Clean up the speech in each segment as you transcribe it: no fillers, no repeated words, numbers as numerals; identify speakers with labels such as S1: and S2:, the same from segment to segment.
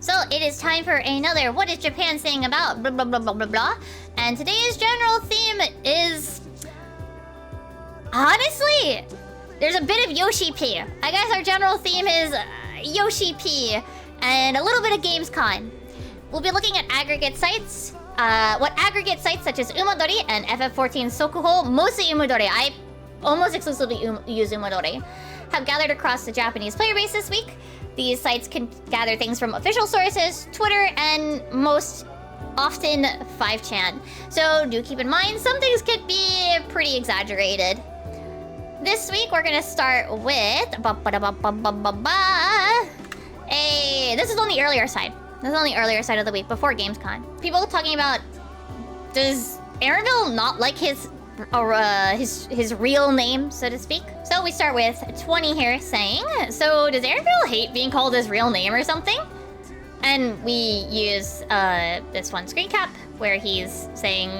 S1: So it is time for another What is Japan saying about blah blah blah blah blah blah. And today's general theme is... honestly, there's a bit of YoshiP's. I guess our general theme is YoshiP's and a little bit of Gamescom. We'll be looking at aggregate sites. What aggregate sites such as Umadori and FF14 Sokuho, mostly Umadori, I almost exclusively use Umadori, have gathered across the Japanese player base this week. These sites can gather things from official sources, Twitter, and most often 5chan. So do keep in mind, some things could be pretty exaggerated. This week, we're gonna start with... this is on the earlier side. This is on the earlier side of the week, before Gamescom. People talking about... does Aaronville not like his real name, so to speak? So we start with 20 here saying, so does Aaronville hate being called his real name or something? And we use this one screen cap where he's saying,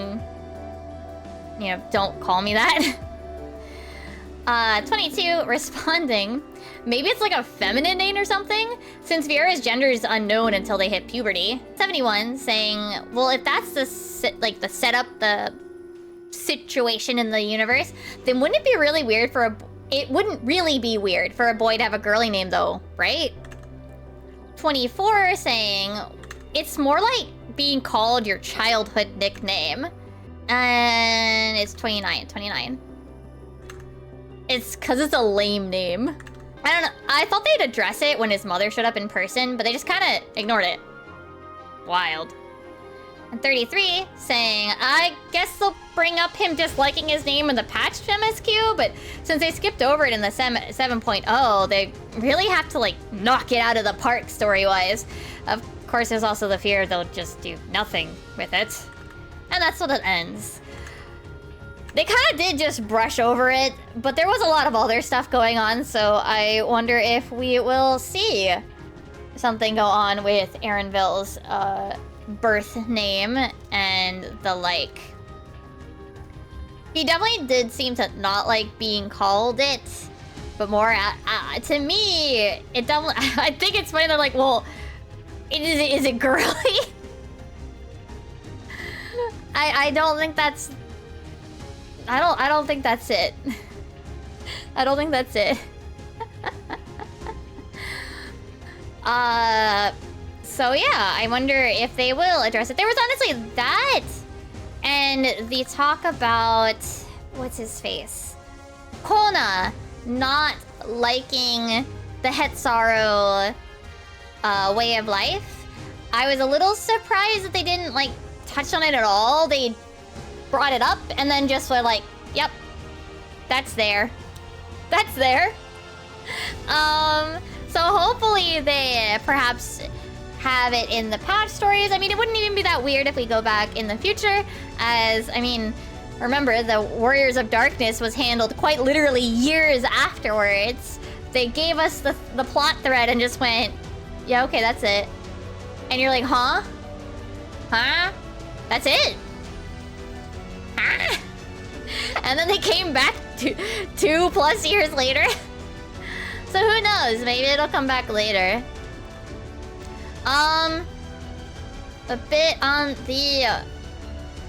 S1: you know, don't call me that. 22 responding, maybe it's like a feminine name or something, since Vieira's gender is unknown until they hit puberty. 71 saying, well, if that's the setup, the situation in the universe, then wouldn't it be really weird for it wouldn't really be weird for a boy to have a girly name though, right? 24 saying, it's more like being called your childhood nickname. And it's 29. It's because it's a lame name. I don't know. I thought they'd address it when his mother showed up in person, but they just kind of ignored it. Wild. And 33 saying, I guess they'll bring up him disliking his name in the patched MSQ, but since they skipped over it in the 7.0, they really have to, like, knock it out of the park story-wise. Of course, there's also the fear they'll just do nothing with it. And that's what it ends. They kind of did just brush over it, but there was a lot of other stuff going on, so I wonder if we will see something go on with Aaronville's birth name and the like. He definitely did seem to not like being called it, but more to me, it definitely... I think it's funny, they're like, well, is it girly? I don't think that's... I don't think that's it. I don't think that's it. So yeah, I wonder if they will address it. There was honestly that, and the talk about, what's his face? Kona not liking the Hetsaru way of life. I was a little surprised that they didn't, like, touch on it at all. They brought it up and then just were like, yep, that's there. That's there. So hopefully they perhaps have it in the patch stories. I mean, it wouldn't even be that weird if we go back in the future, as, I mean, remember, the Warriors of Darkness was handled quite literally years afterwards. They gave us the plot thread and just went, yeah, okay, that's it. And you're like, huh? Huh? That's it? Huh? And then they came back 2+ years later. So who knows? Maybe it'll come back later. A bit on the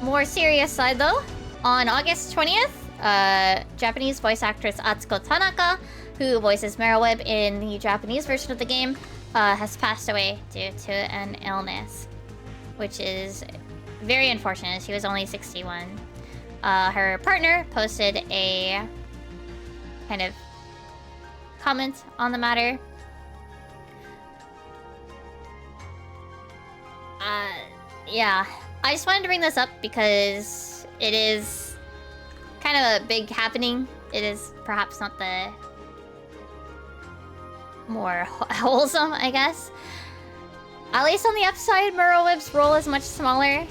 S1: more serious side though. On August 20th, Japanese voice actress Atsuko Tanaka, who voices Merylweb in the Japanese version of the game, has passed away due to an illness, which is very unfortunate. She was only 61. Her partner posted a kind of comment on the matter. Yeah, I just wanted to bring this up because it is kind of a big happening. It is perhaps not the more wholesome, I guess. At least on the upside, Merylweb's role is much smaller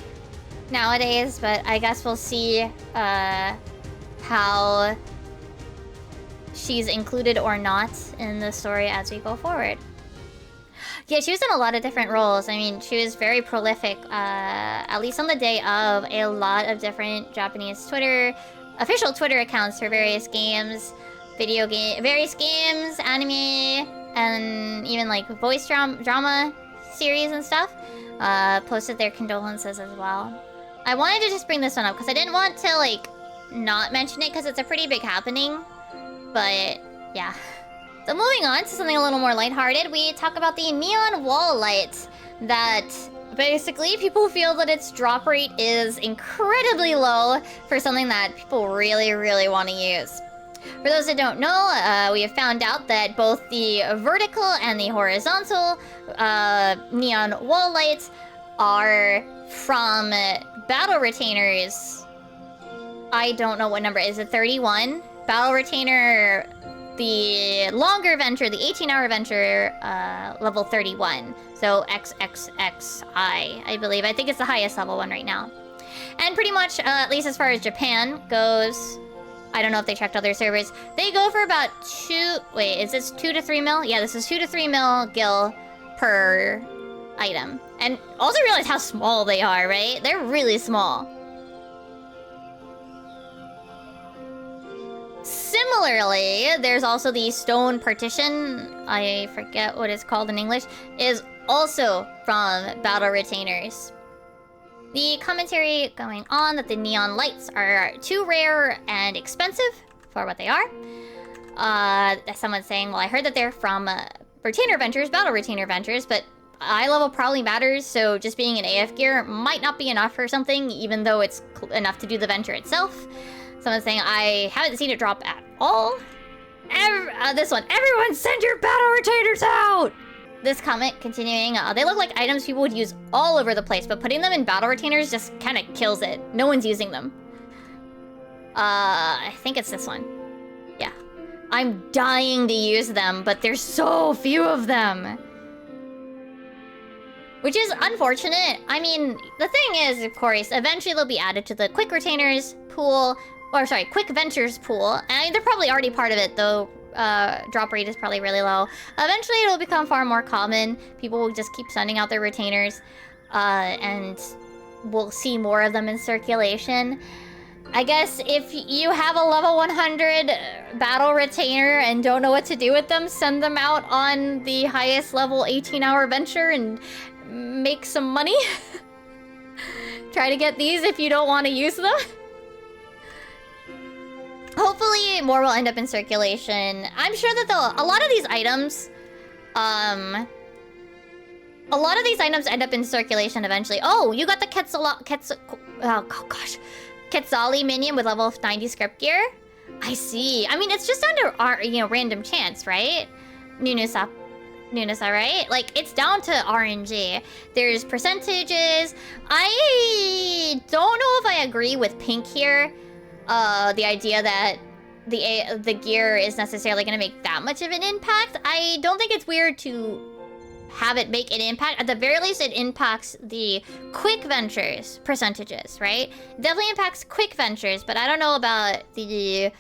S1: nowadays, but I guess we'll see how she's included or not in the story as we go forward. Yeah, she was in a lot of different roles. I mean, she was very prolific, at least on the day of, a lot of different Japanese official Twitter accounts for various games, various games, anime, and even like voice drama series and stuff posted their condolences as well. I wanted to just bring this one up because I didn't want to, like, not mention it because it's a pretty big happening. But, yeah. So moving on to something a little more lighthearted, we talk about the neon wall light that basically people feel that its drop rate is incredibly low for something that people really, really want to use. For those that don't know, we have found out that both the vertical and the horizontal neon wall lights are from battle retainers. I don't know what number. Is it 31? Battle retainer, the longer venture, the 18-hour venture, level 31. So XXXI, I believe. I think it's the highest level one right now. And pretty much, at least as far as Japan goes, I don't know if they checked other servers. They go for about 2... Wait, is this 2 to 3 mil? Yeah, this is 2 to 3 mil gil per item. And also realize how small they are, right? They're really small. Similarly, there's also the stone partition. I forget what it's called in English. Is also from battle retainers. The commentary going on that the neon lights are too rare and expensive for what they are. Someone's saying, well, I heard that they're from retainer ventures, battle retainer ventures, but eye level probably matters, so just being an AF gear might not be enough for something, even though it's enough to do the venture itself. Someone's saying, I haven't seen it drop at all. This one, everyone send your battle retainers out! This comment continuing, they look like items people would use all over the place, but putting them in battle retainers just kind of kills it. No one's using them. I think it's this one. Yeah. I'm dying to use them, but there's so few of them. Which is unfortunate. I mean, the thing is, of course, eventually they'll be added to the quick retainers pool, or sorry, quick ventures pool. And they're probably already part of it, though. Drop rate is probably really low. Eventually it'll become far more common. People will just keep sending out their retainers, and we'll see more of them in circulation. I guess if you have a level 100 battle retainer and don't know what to do with them, send them out on the highest level 18-hour venture and make some money. Try to get these if you don't want to use them. Hopefully more will end up in circulation. I'm sure that a lot of these items, end up in circulation eventually. Oh, you got the Quetzali minion with level 90 script gear? I see. I mean, it's just under our, random chance, right? Nunusa, right? Like, it's down to RNG. There's percentages. I don't know if I agree with Pink here. The idea that the gear is necessarily going to make that much of an impact. I don't think it's weird to have it make an impact. At the very least, it impacts the quick ventures percentages, right? It definitely impacts quick ventures, but I don't know about the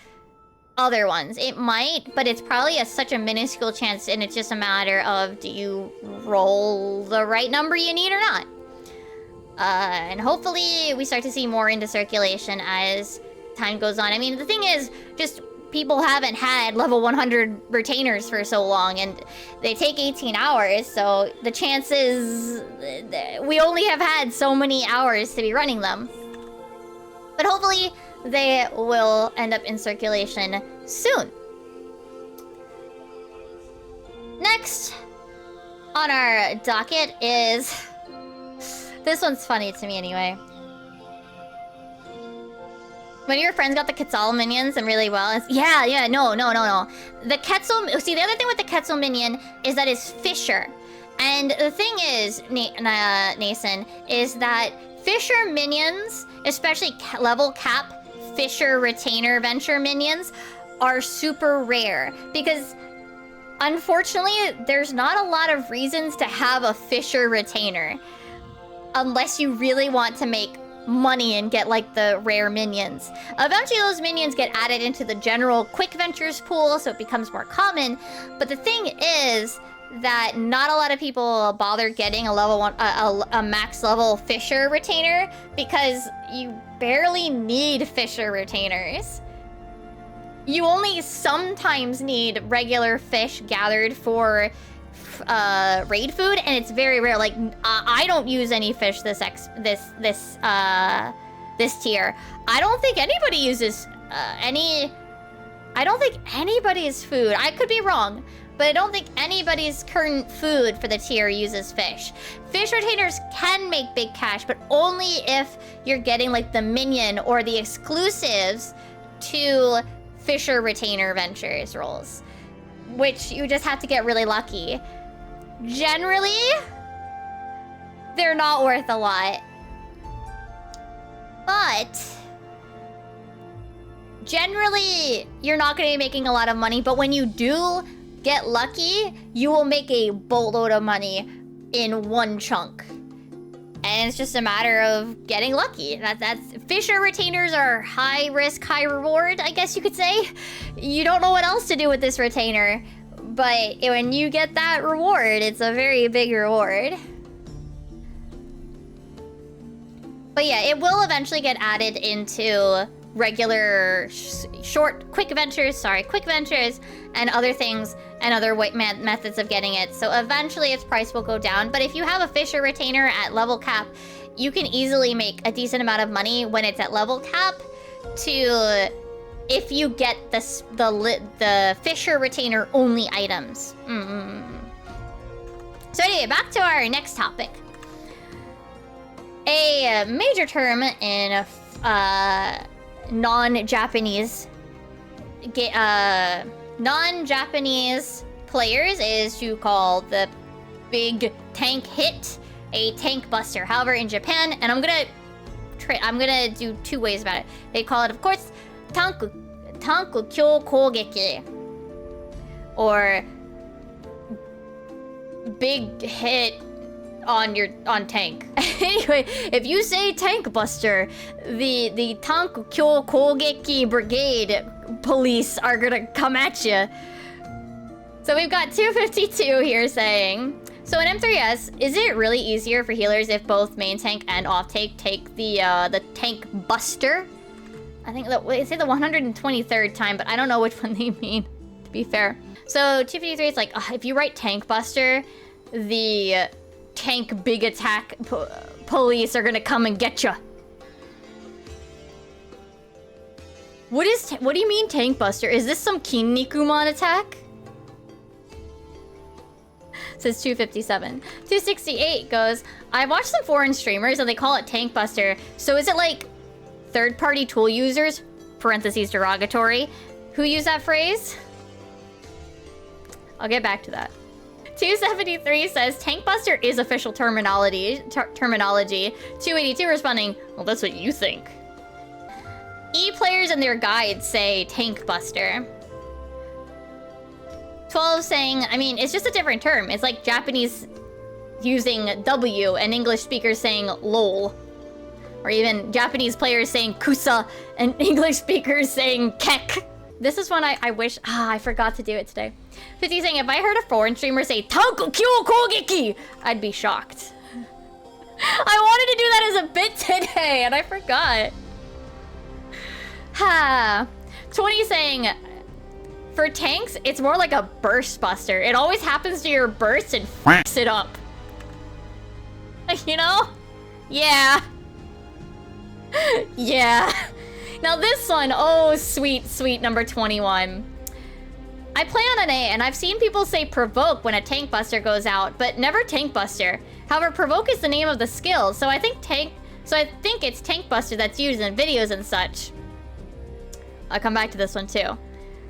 S1: other ones. It might, but it's probably such a minuscule chance, and it's just a matter of, do you roll the right number you need or not? And hopefully we start to see more into circulation as time goes on. I mean, the thing is, just people haven't had level 100 retainers for so long, and they take 18 hours, so the chances... we only have had so many hours to be running them. But hopefully, they will end up in circulation soon. Next on our docket is... this one's funny to me anyway. One of your friends got the Quetzal minions and really well. No. The Quetzal... see, the other thing with the Quetzal minion is that it's Fisher. And the thing is, Nason, is that Fisher minions, especially level cap Fisher retainer venture minions, are super rare. Because, unfortunately, there's not a lot of reasons to have a Fisher retainer. Unless you really want to make money and get like the rare minions. Eventually those minions get added into the general quick ventures pool, so it becomes more common. But the thing is that not a lot of people bother getting a level 1 a max level Fisher retainer because you barely need Fisher retainers. You only sometimes need regular fish gathered for raid food, and it's very rare. Like, I don't use any fish this tier. I don't think anybody uses I don't think anybody's food. I could be wrong, but I don't think anybody's current food for the tier uses fish. Fish retainers can make big cash, but only if you're getting like the minion or the exclusives to Fisher Retainer Ventures rolls, which you just have to get really lucky. Generally, they're not worth a lot. But generally, you're not going to be making a lot of money, but when you do get lucky, you will make a boatload of money in one chunk. And it's just a matter of getting lucky. That's Fisher retainers are high risk, high reward, I guess you could say. You don't know what else to do with this retainer, but when you get that reward, it's a very big reward. But yeah, it will eventually get added into regular quick ventures, and other things and other methods of getting it. So eventually its price will go down. But if you have a Fisher retainer at level cap, you can easily make a decent amount of money when it's at level cap if you get the Fisher retainer only items. So anyway, back to our next topic. A major term in non-Japanese players is to call the big tank hit a tank buster. However, in Japan, and I'm gonna do two ways about it. They call it, of course, tanku kyou kougeki, or big hit on tank. Anyway, if you say tank buster, the Tanku Kyou Kougeki Brigade police are gonna come at you. So we've got 252 here saying, so in M3S, is it really easier for healers if both main tank and off tank take the tank buster? I think that they say the 123rd time, but I don't know which one they mean, to be fair. So 253 is like, if you write tank buster, the tank big attack police are gonna come and get you. What do you mean tank buster? Is this some Kinnikuman attack? Says 257. 268 goes, I watched some foreign streamers and they call it tank buster. So is it like third-party tool users, parentheses derogatory, who use that phrase? I'll get back to that. 273 says tank buster is official terminology. 282 responding, well, that's what you think. E-players in their guides say tank buster. 12 saying, I mean, it's just a different term. It's like Japanese using W and English speakers saying lol. Or even Japanese players saying kusa and English speakers saying kek. This is one I wish, I forgot to do it today. 50 saying, if I heard a foreign streamer say Tanku Kyou Kougeki, I'd be shocked. I wanted to do that as a bit today and I forgot. 20 saying, for tanks, it's more like a burst buster. It always happens to your burst and f***s it up. You know? Yeah. Yeah. Now this one, oh sweet, sweet number 21. I play on an A, and I've seen people say provoke when a tank buster goes out, but never tank buster. However, provoke is the name of the skill, so I think it's tank buster that's used in videos and such. I'll come back to this one too.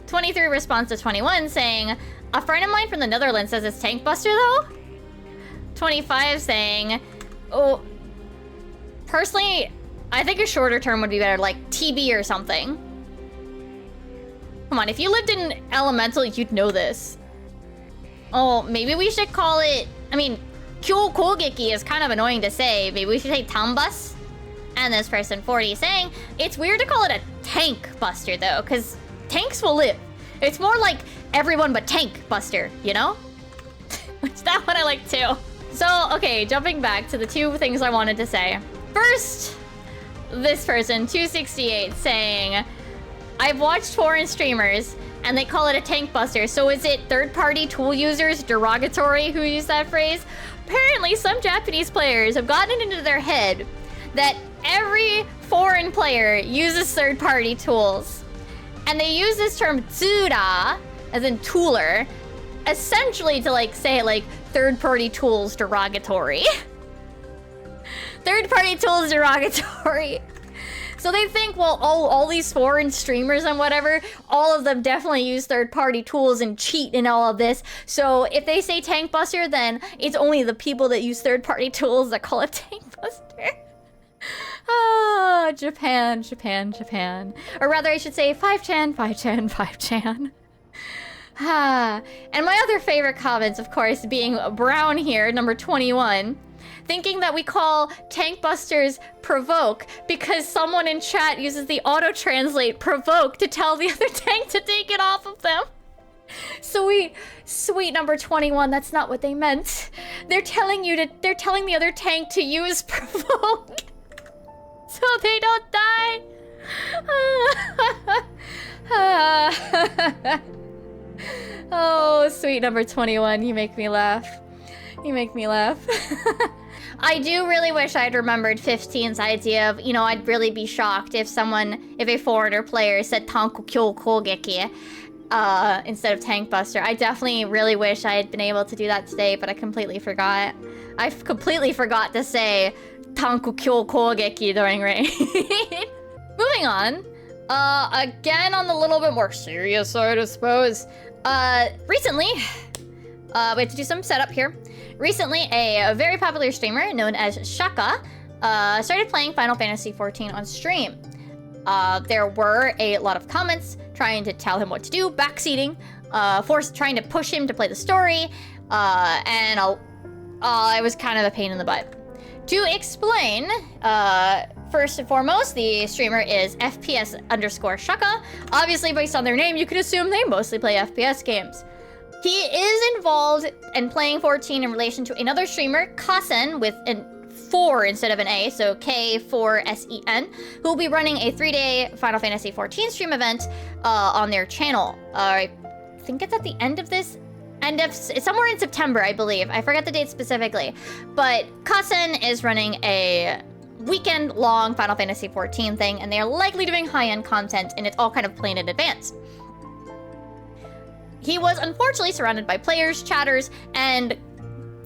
S1: 23 responds to 21 saying, a friend of mine from the Netherlands says it's tank buster though? 25 saying, oh, personally, I think a shorter term would be better, like TB or something. Come on, if you lived in Elemental, you'd know this. Oh, maybe we should call it, I mean, Kyou Kougeki is kind of annoying to say. Maybe we should say Tanbus? And this person, 40, saying, it's weird to call it a tank buster though, because tanks will live. It's more like everyone but tank buster, you know? Which that one I like too. So, okay, jumping back to the two things I wanted to say. First, this person, 268, saying, I've watched foreign streamers and they call it a tank buster. So is it third-party tool users derogatory who use that phrase? Apparently, some Japanese players have gotten it into their head that every foreign player uses third-party tools. And they use this term tsura, as in tooler, essentially to like say like third-party tools derogatory. Third-party tools derogatory. So they think, well, all these foreign streamers and whatever, all of them definitely use third-party tools and cheat in all of this. So if they say tank buster, then it's only the people that use third-party tools that call it tank buster. Ah, Japan, Japan, Japan. Or rather, I should say 5chan, 5chan, 5chan. Ah, and my other favorite comments, of course, being Brown here, number 21. Thinking that we call tank busters provoke because someone in chat uses the auto-translate provoke to tell the other tank to take it off of them. Sweet, sweet number 21, that's not what they meant. They're telling the other tank to use provoke so they don't die. Oh, sweet number 21, you make me laugh. You make me laugh. I do really wish I'd remembered 15's idea of, you know, I'd really be shocked if a foreigner player said Tanku Kyo Kogeki instead of Tank Buster. I definitely really wish I had been able to do that today, but I completely forgot. I completely forgot to say Tanku Kyo Kogeki during raid. Moving on. Again, on the little bit more serious side, I suppose. Recently, we have to do some setup here. Recently, a very popular streamer known as Shaka started playing Final Fantasy XIV on stream. There were a lot of comments trying to tell him what to do, backseating, trying to push him to play the story, and it was kind of a pain in the butt. To explain, first and foremost, the streamer is FPS_Shaka. Obviously, based on their name, you could assume they mostly play FPS games. He is involved in playing 14 in relation to another streamer, Kasen, with a 4 instead of an A, so K4SEN, who will be running a 3-day Final Fantasy XIV stream event on their channel. I think it's at the end of this, it's somewhere in September, I believe. I forget the date specifically. But Kasen is running a weekend-long Final Fantasy XIV thing, and they're likely doing high-end content, and it's all kind of planned in advance. He was unfortunately surrounded by players, chatters, and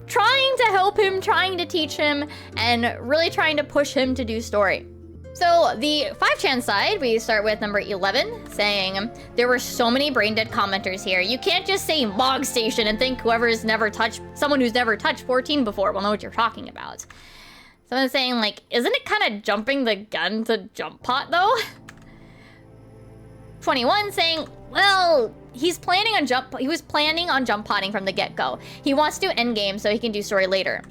S1: trying to help him, trying to teach him, and really trying to push him to do story. So the 5chan side, we start with number 11, saying, there were so many brain-dead commenters here. You can't just say Mog Station and think someone who's never touched 14 before will know what you're talking about. Someone's saying, like, isn't it kind of jumping the gun to jump pot, though? 21 saying, well, he was planning on jump potting from the get-go. He wants to do endgame so he can do story later.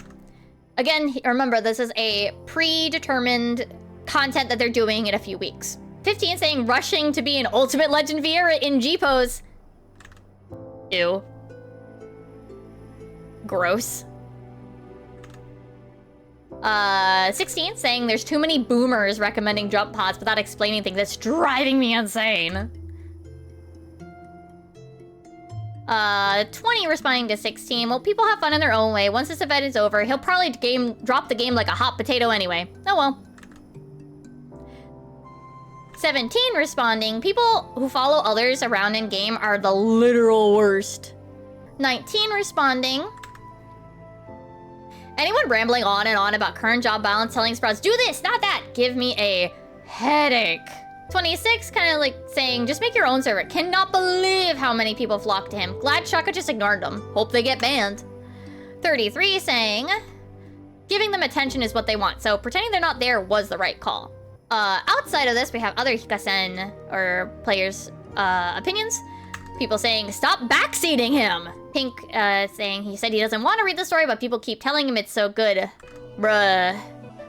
S1: Again, remember, this is a predetermined content that they're doing in a few weeks. 15 saying, rushing to be an Ultimate Legend Viera in G-pose. Ew. Gross. 16 saying, there's too many boomers recommending jump pods without explaining things. It's driving me insane. 20 responding to 16. Well, people have fun in their own way. Once this event is over, he'll probably drop the game like a hot potato anyway. Oh well. 17 responding. People who follow others around in game are the literal worst. 19 responding. Anyone rambling on and on about current job balance, telling sprouts, do this, not that, give me a headache. 26 kind of like saying, just make your own server. Cannot believe how many people flocked to him. Glad Shaka just ignored them. Hope they get banned. 33 saying, giving them attention is what they want. So pretending they're not there was the right call. Outside of this, we have other Hikasen or players' opinions. People saying, stop backseating him. Pink saying he said he doesn't want to read the story, but people keep telling him it's so good. Bruh.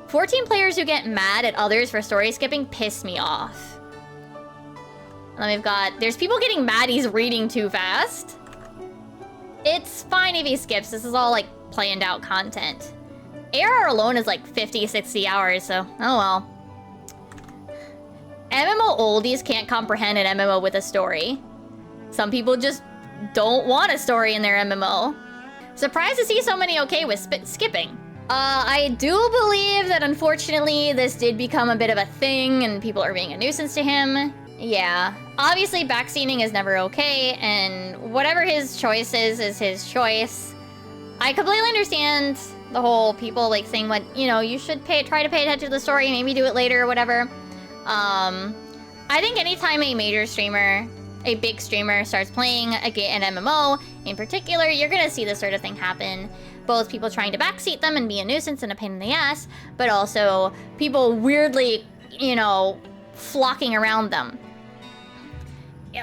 S1: 14 players who get mad at others for story skipping piss me off. And then we've got, there's people getting mad he's reading too fast. It's fine if he skips. This is all like planned out content. ARR alone is like 50, 60 hours, so oh well. MMO oldies can't comprehend an MMO with a story. Some people just don't want a story in their MMO. Surprised to see so many okay with skipping. I do believe that unfortunately this did become a bit of a thing and people are being a nuisance to him. Yeah. Obviously backseating is never okay, and whatever his choice is his choice. I completely understand the whole people like saying what, you know, you should try to pay attention to the story, maybe do it later or whatever. I think anytime a major streamer, a big streamer starts playing an MMO in particular, you're gonna see this sort of thing happen. Both people trying to backseat them and be a nuisance and a pain in the ass, but also people weirdly, you know, flocking around them.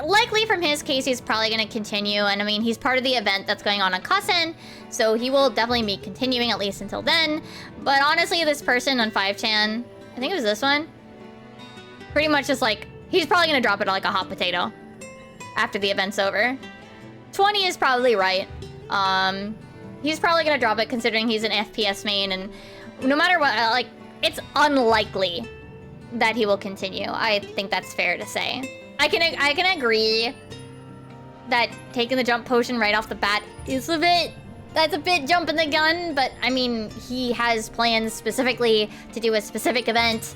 S1: Likely from his case, he's probably gonna continue, and I mean, he's part of the event that's going on Kasen, so he will definitely be continuing at least until then. But honestly, this person on 5chan, I think it was this one, pretty much just like, he's probably gonna drop it like a hot potato after the event's over. 20 is probably right. He's probably gonna drop it considering he's an FPS main, and no matter what, like, it's unlikely that he will continue. I think that's fair to say. I can agree that taking the jump potion right off the bat is that's a bit jumping the gun, but I mean, he has plans specifically to do a specific event,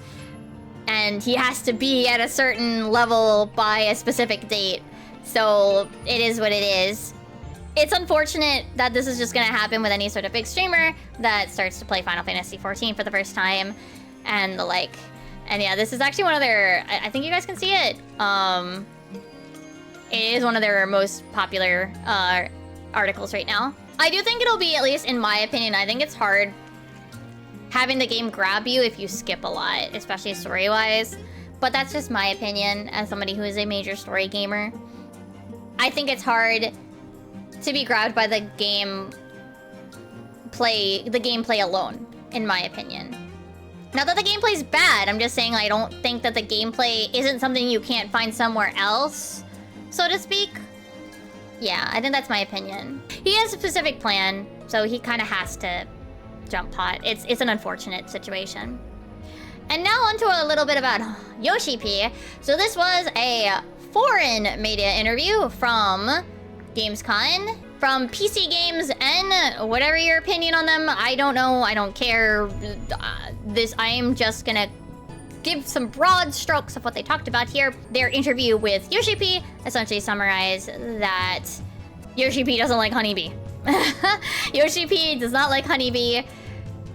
S1: and he has to be at a certain level by a specific date. So it is what it is. It's unfortunate that this is just gonna happen with any sort of big streamer that starts to play Final Fantasy XIV for the first time, and the like. And yeah, this is actually one of their, I think you guys can see it. It is one of their most popular articles right now. I do think it'll be, at least in my opinion, I think it's hard having the game grab you if you skip a lot, especially story-wise. But that's just my opinion as somebody who is a major story gamer. I think it's hard to be grabbed by the gameplay alone, in my opinion. Not that the gameplay's bad, I'm just saying I don't think that the gameplay isn't something you can't find somewhere else, so to speak. Yeah, I think that's my opinion. He has a specific plan, so he kind of has to jump pot. It's an unfortunate situation. And now onto a little bit about YoshiP. So this was a foreign media interview from Gamescom, from PC Games, and whatever your opinion on them, I don't know, I don't care. I am just gonna give some broad strokes of what they talked about here. Their interview with YoshiP essentially summarized that YoshiP doesn't like Honeybee. YoshiP does not like Honeybee.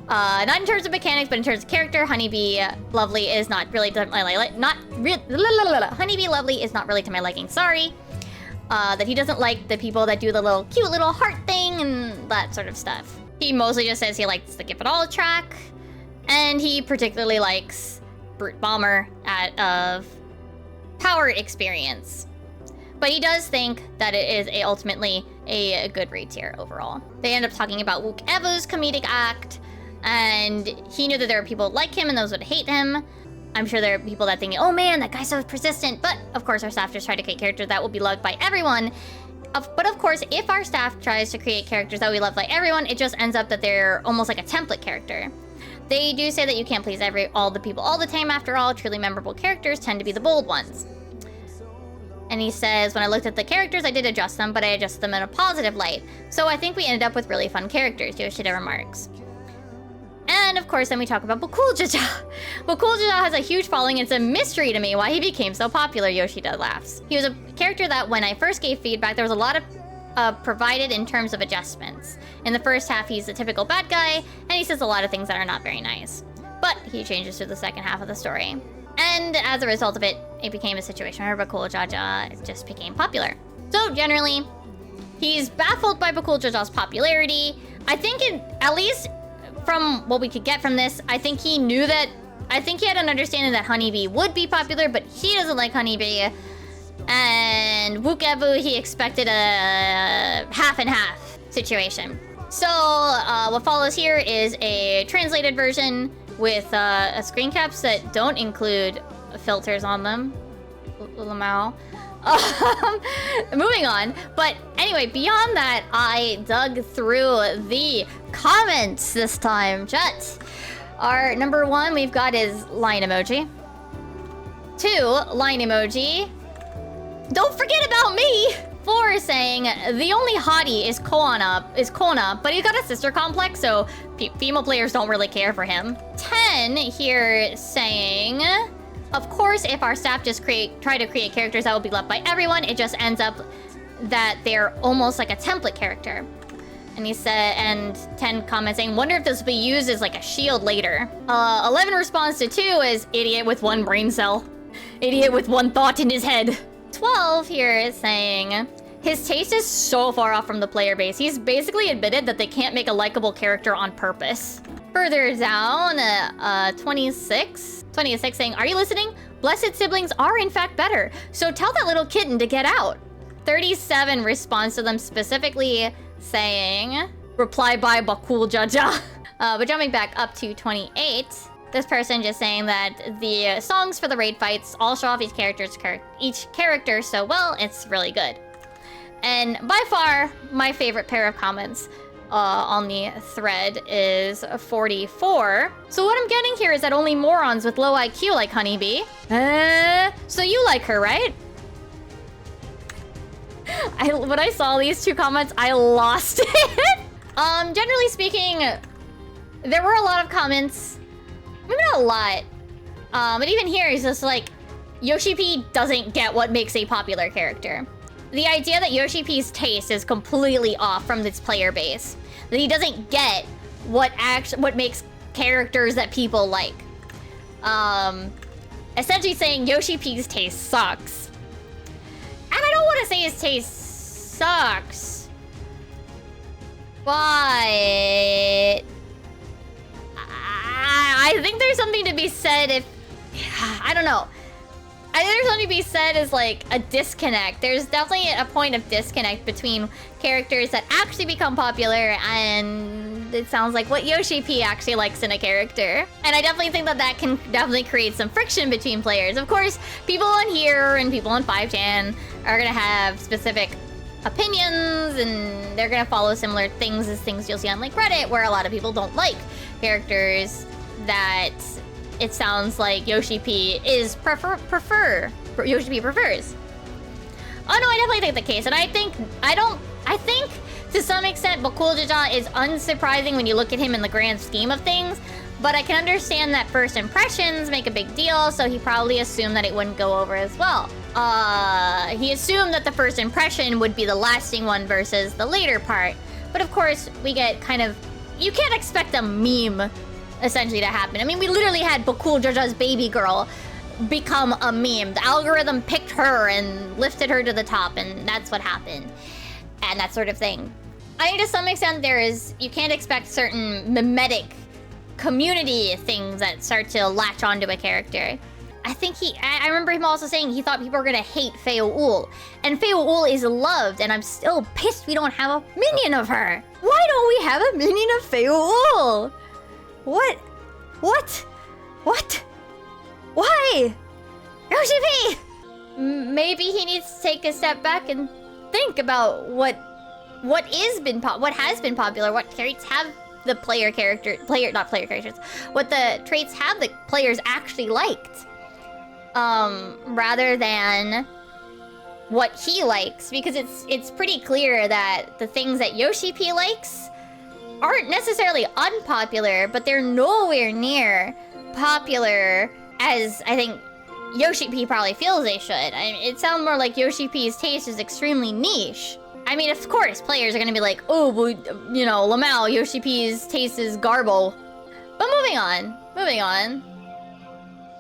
S1: Not in terms of mechanics, but in terms of character, Honeybee Lovely is not really to my Honeybee Lovely is not really to my liking. Sorry. That he doesn't like the people that do the little cute little heart thing and that sort of stuff. He mostly just says he likes the Give It All track, and he particularly likes Brute Bomber of Power Experience. But he does think that it is ultimately a good raid tier overall. They end up talking about Wook Evu's comedic act, and he knew that there were people like him and those would hate him. I'm sure there are people that think, oh man, that guy's so persistent. But of course, our staff just try to create characters that will be loved by everyone. But of course, if our staff tries to create characters that we love by everyone, it just ends up that they're almost like a template character. They do say that you can't please all the people all the time. After all, truly memorable characters tend to be the bold ones. And he says, when I looked at the characters, I did adjust them, but I adjusted them in a positive light. So I think we ended up with really fun characters, Yoshida remarks. And of course, then we talk about Bokuljaja. Bokuljaja has a huge following. It's a mystery to me why he became so popular, Yoshida laughs. He was a character that when I first gave feedback, there was a lot of provided in terms of adjustments. In the first half, he's a typical bad guy, and he says a lot of things that are not very nice. But he changes through the second half of the story. And as a result of it, it became a situation where Bokuljaja just became popular. So generally, he's baffled by Bokuljaja's popularity. I think at least from what we could get from this, I think he had an understanding that Honeybee would be popular, but he doesn't like Honeybee. And Wook Evu, he expected a half and half situation. So what follows here is a translated version with screen caps that don't include filters on them. Lamau. Moving on. But anyway, beyond that, I dug through the comments this time. Chat. Our number one we've got is line emoji. 2, line emoji. Don't forget about me! 4 is saying, the only hottie is Kona, but he's got a sister complex, so female players don't really care for him. 10 here saying, of course, if our staff just try to create characters that will be loved by everyone, it just ends up that they're almost like a template character. And he said, and 10 comments saying, wonder if this will be used as like a shield later. 11 responds to 2 is idiot with 1 brain cell. Idiot with 1 thought in his head. 12 here is saying, his taste is so far off from the player base. He's basically admitted that they can't make a likable character on purpose. Further down, 26 saying, are you listening? Blessed siblings are in fact better. So tell that little kitten to get out. 37 responds to them specifically saying, reply by Bakul Jaja. But jumping back up to 28, this person just saying that the songs for the raid fights all show off each character so well, it's really good. And by far, my favorite pair of comments on the thread is 44. So what I'm getting here is that only morons with low IQ like Honeybee. So you like her, right? When I saw these 2 comments, I lost it. Generally speaking, there were a lot of comments. Maybe not a lot. But even here, he's just like, YoshiP doesn't get what makes a popular character. The idea that YoshiP's taste is completely off from its player base. That he doesn't get what makes characters that people like. Essentially saying YoshiP's taste sucks. And I don't want to say his taste sucks. But I think there's something to be said if... I don't know. I think there's something to be said as like a disconnect. There's definitely a point of disconnect between characters that actually become popular and it sounds like what YoshiP actually likes in a character. And I definitely think that that can definitely create some friction between players. Of course, people on here and people on 5chan are gonna have specific opinions and they're gonna follow similar things as things you'll see on like Reddit, where a lot of people don't like characters that it sounds like YoshiP is YoshiP prefers. Oh no, I definitely think the case, and I think to some extent Bakul Jaja is unsurprising when you look at him in the grand scheme of things, but I can understand that first impressions make a big deal, so he probably assumed that it wouldn't go over as well. He assumed that the first impression would be the lasting one versus the later part, but of course we get kind of, you can't expect a meme essentially to happen. I mean, we literally had Bakul Jaja's baby girl become a meme. The algorithm picked her and lifted her to the top, and that's what happened. And that sort of thing. I think to some extent you can't expect certain mimetic community things that start to latch onto a character. I remember him also saying he thought people were gonna hate Feoul. And Feoul is loved, and I'm still pissed we don't have a minion of her. Why don't we have a minion of Feoul? What? Why? YoshiP! Maybe he needs to take a step back and think about what has been popular, what traits have the what the traits have the players actually liked. Rather than what he likes, because it's pretty clear that the things that YoshiP likes aren't necessarily unpopular, but they're nowhere near popular as I think YoshiP probably feels they should. It sounds more like YoshiP's taste is extremely niche. I mean, of course, players are gonna be like, oh, well, you know, Lamau, YoshiP's taste is garbo. But moving on.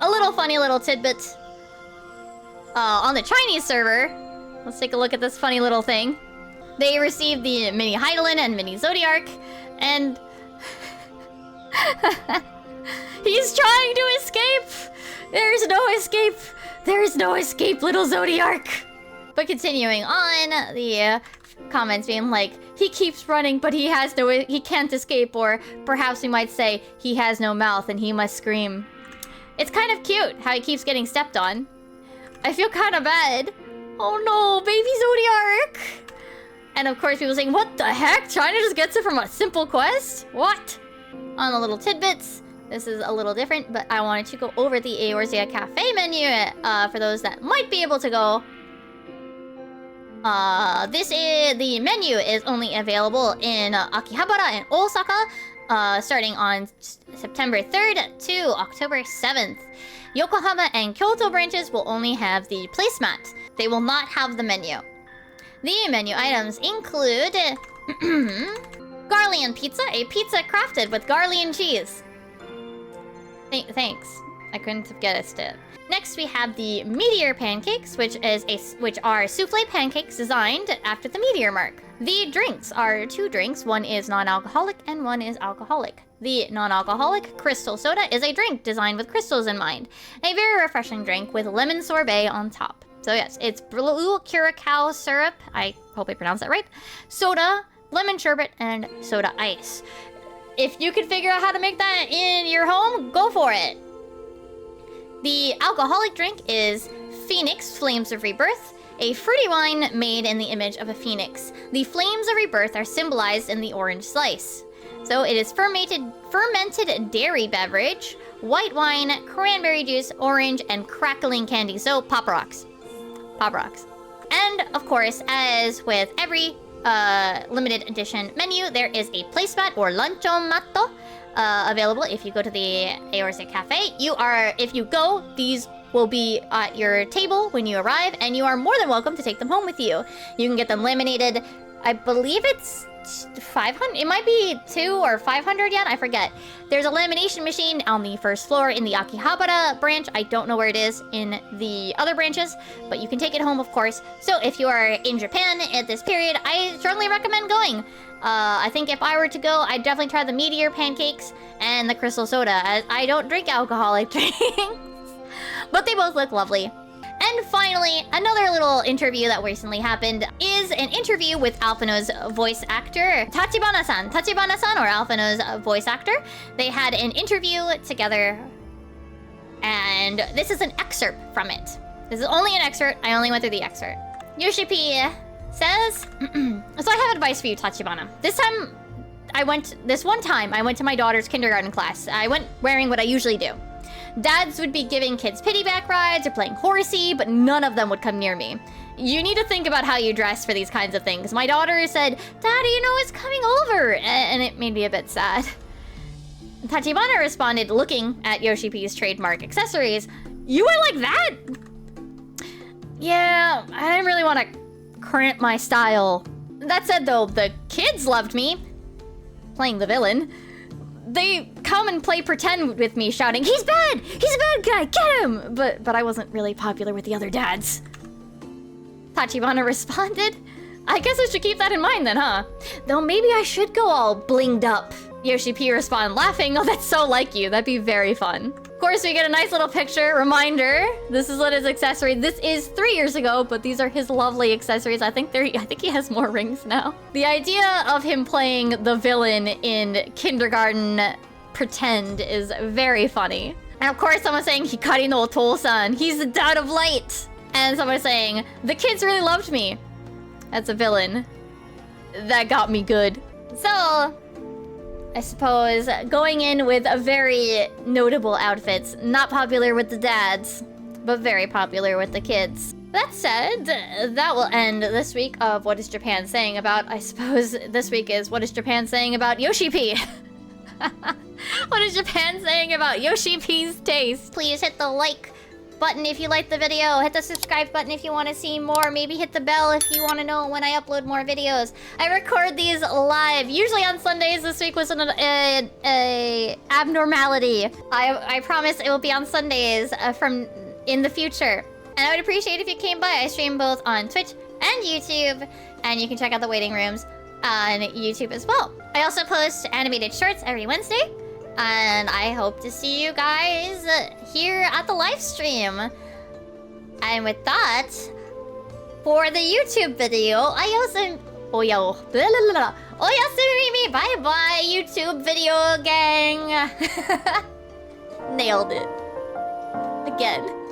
S1: A little funny little tidbit. On the Chinese server, let's take a look at this funny little thing. They received the mini Heidelin and mini Zodiark, and he's trying to escape! There's no escape! There's no escape, little Zodiark! But continuing on, the comments being like, he keeps running, but he can't escape, or perhaps we might say, he has no mouth and he must scream. It's kind of cute how he keeps getting stepped on. I feel kind of bad. Oh no, baby Zodiark! And of course people saying, what the heck? China just gets it from a simple quest? What? On the little tidbits, this is a little different, but I wanted to go over the Eorzea Cafe menu for those that might be able to go. The menu is only available in Akihabara and Osaka, starting on September 3rd to October 7th. Yokohama and Kyoto branches will only have the placemat. They will not have the menu. The menu items include Garlian pizza, a pizza crafted with Garlian cheese. Thanks. I couldn't have guessed it. Next, we have the meteor pancakes, which are souffle pancakes designed after the meteor mark. The drinks are 2 drinks. One is non-alcoholic and one is alcoholic. The non-alcoholic crystal soda is a drink designed with crystals in mind. A very refreshing drink with lemon sorbet on top. So yes, it's blue curacao syrup, I hope I pronounced that right, soda, lemon sherbet, and soda ice. If you can figure out how to make that in your home, go for it. The alcoholic drink is Phoenix Flames of Rebirth, a fruity wine made in the image of a phoenix. The flames of rebirth are symbolized in the orange slice. So it is fermented dairy beverage, white wine, cranberry juice, orange, and crackling candy. So Pop Rocks. Pop Rocks. And of course, as with every limited edition menu, there is a placemat or luncheon matto available if you go to the Eorse Cafe. If you go, these will be at your table when you arrive, and you are more than welcome to take them home with you. You can get them laminated. I believe it's 500. It might be 2 or 500 yen. I forget. There's a lamination machine on the first floor in the Akihabara branch. I don't know where it is in the other branches, but you can take it home, of course. So if you are in Japan at this period, I strongly recommend going. I think if I were to go, I'd definitely try the meteor pancakes and the crystal soda, as I don't drink alcoholic drinks. But they both look lovely. And finally, another little interview that recently happened is an interview with Alphino's voice actor, Tachibana-san. Tachibana-san, or Alphino's voice actor. They had an interview together, and this is an excerpt from it. This is only an excerpt. I only went through the excerpt. YoshiP says, so I have advice for you, Tachibana. This one time, I went to my daughter's kindergarten class. I went wearing what I usually do. Dads would be giving kids piggyback rides or playing horsey, but none of them would come near me. You need to think about how you dress for these kinds of things. My daughter said, Daddy, you know, it's coming over, and it made me a bit sad. Tachibana responded, looking at YoshiP's trademark accessories, you went like that? Yeah, I didn't really want to cramp my style. That said, though, the kids loved me. Playing the villain. They come and play pretend with me, shouting, he's bad! He's a bad guy! Get him! But I wasn't really popular with the other dads. Tachibana responded, I guess I should keep that in mind then, huh? Though maybe I should go all blinged up. YoshiP responded, laughing, oh, that's so like you. That'd be very fun. Of course, we get a nice little picture, reminder. This is what his accessory. This is 3 years ago, but these are his lovely accessories. I think he has more rings now. The idea of him playing the villain in kindergarten pretend is very funny. And of course, someone's saying, Hikari no Otou-san, he's the dad of light. And someone's saying, the kids really loved me. That's a villain. That got me good. So, I suppose going in with a very notable outfits. Not popular with the dads, but very popular with the kids. That said, that will end this week of What is Japan Saying About? I suppose this week is What is Japan Saying About YoshiP? What is Japan saying about YoshiP's taste? Please hit the like button if you liked the video. Hit the subscribe button if you want to see more. Maybe hit the bell if you want to know when I upload more videos. I record these live, usually on Sundays. This week was an abnormality. I promise it will be on Sundays from in the future. And I would appreciate if you came by. I stream both on Twitch and YouTube. And you can check out the waiting rooms on YouTube as well. I also post animated shorts every Wednesday. And I hope to see you guys here at the live stream. And with that, for the YouTube video, Oyasumi, bye bye, YouTube video gang. Nailed it. Again.